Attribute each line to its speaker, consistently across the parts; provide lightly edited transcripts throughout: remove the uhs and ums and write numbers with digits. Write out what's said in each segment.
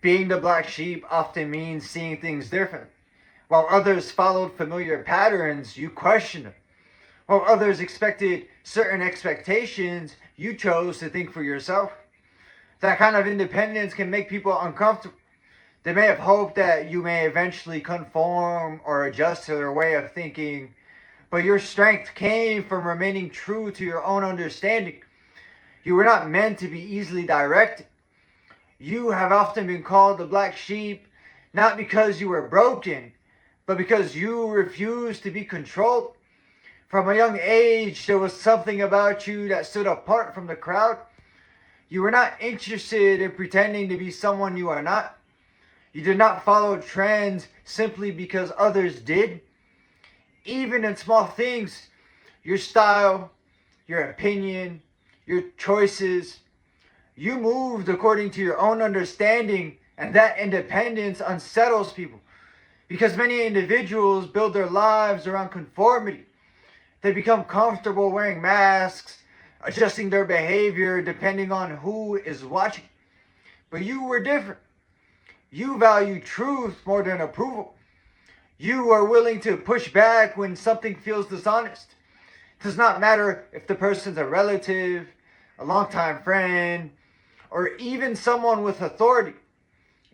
Speaker 1: Being the black sheep often means seeing things different. While others followed familiar patterns, you questioned them. While others expected certain expectations, you chose to think for yourself. That kind of independence can make people uncomfortable. They may have hoped that you may eventually conform or adjust to their way of thinking, but your strength came from remaining true to your own understanding. You were not meant to be easily directed. You have often been called the black sheep, not because you were broken, but because you refused to be controlled. From a young age, there was something about you that stood apart from the crowd. You were not interested in pretending to be someone you are not. You did not follow trends simply because others did. Even in small things, your style, your opinion, your choices, you moved according to your own understanding, and that independence unsettles people because many individuals build their lives around conformity. They become comfortable wearing masks, adjusting their behavior depending on who is watching. But you were different. You value truth more than approval. You are willing to push back when something feels dishonest. It does not matter if the person's a relative, a longtime friend, or even someone with authority.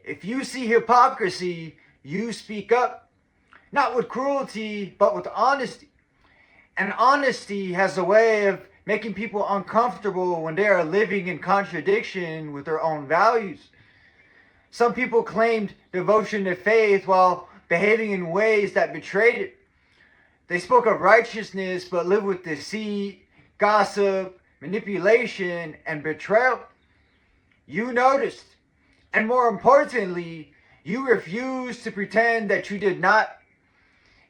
Speaker 1: If you see hypocrisy, you speak up. Not with cruelty, but with honesty. And honesty has a way of making people uncomfortable when they are living in contradiction with their own values. Some people claimed devotion to faith while behaving in ways that betrayed it. They spoke of righteousness but lived with deceit, gossip, manipulation, and betrayal. You noticed, and more importantly, you refused to pretend that you did not.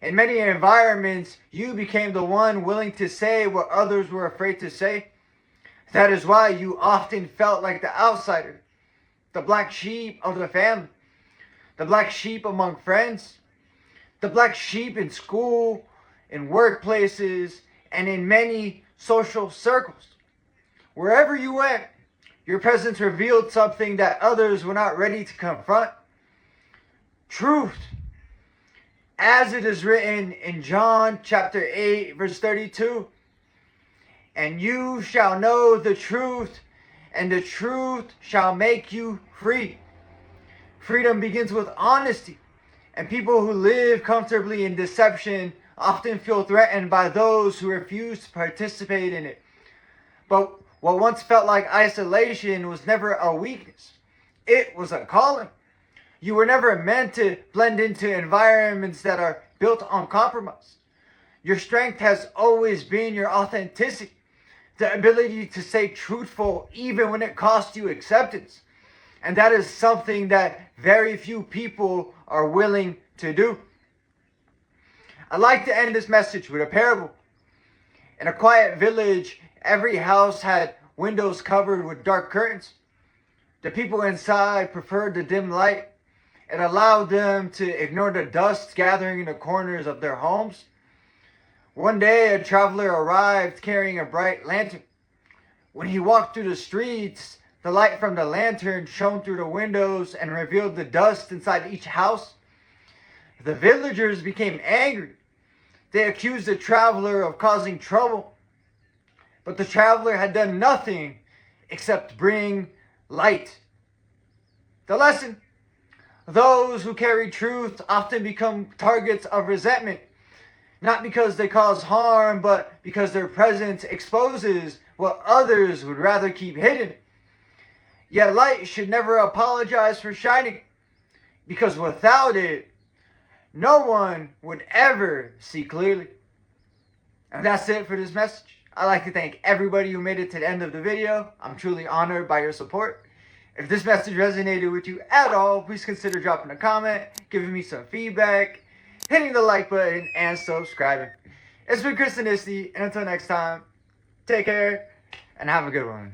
Speaker 1: In many environments, you became the one willing to say what others were afraid to say. That is why you often felt like the outsider, the black sheep of the family, the black sheep among friends, the black sheep in school, in workplaces, and in many social circles. Wherever you went, your presence revealed something that others were not ready to confront. Truth. As it is written in John chapter 8, verse 32. And you shall know the truth, and the truth shall make you free. Freedom begins with honesty, and people who live comfortably in deception often feel threatened by those who refuse to participate in it. But what once felt like isolation was never a weakness. It was a calling. You were never meant to blend into environments that are built on compromise. Your strength has always been your authenticity, the ability to stay truthful even when it costs you acceptance. And that is something that very few people are willing to do. I'd like to end this message with a parable. In a quiet village, every house had windows covered with dark curtains. The people inside preferred the dim light. It allowed them to ignore the dust gathering in the corners of their homes. One day, a traveler arrived carrying a bright lantern. When he walked through the streets, the light from the lantern shone through the windows and revealed the dust inside each house. The villagers became angry. They accused the traveler of causing trouble. But the traveler had done nothing except bring light. The lesson: those who carry truth often become targets of resentment, not because they cause harm, but because their presence exposes what others would rather keep hidden. Yet light should never apologize for shining, because without it, no one would ever see clearly. And that's it for this message. I'd like to thank everybody who made it to the end of the video. I'm truly honored by your support. If this message resonated with you at all, please consider dropping a comment, giving me some feedback, hitting the like button, and subscribing. It's been ChrisAnesti, and until next time, take care, and have a good one.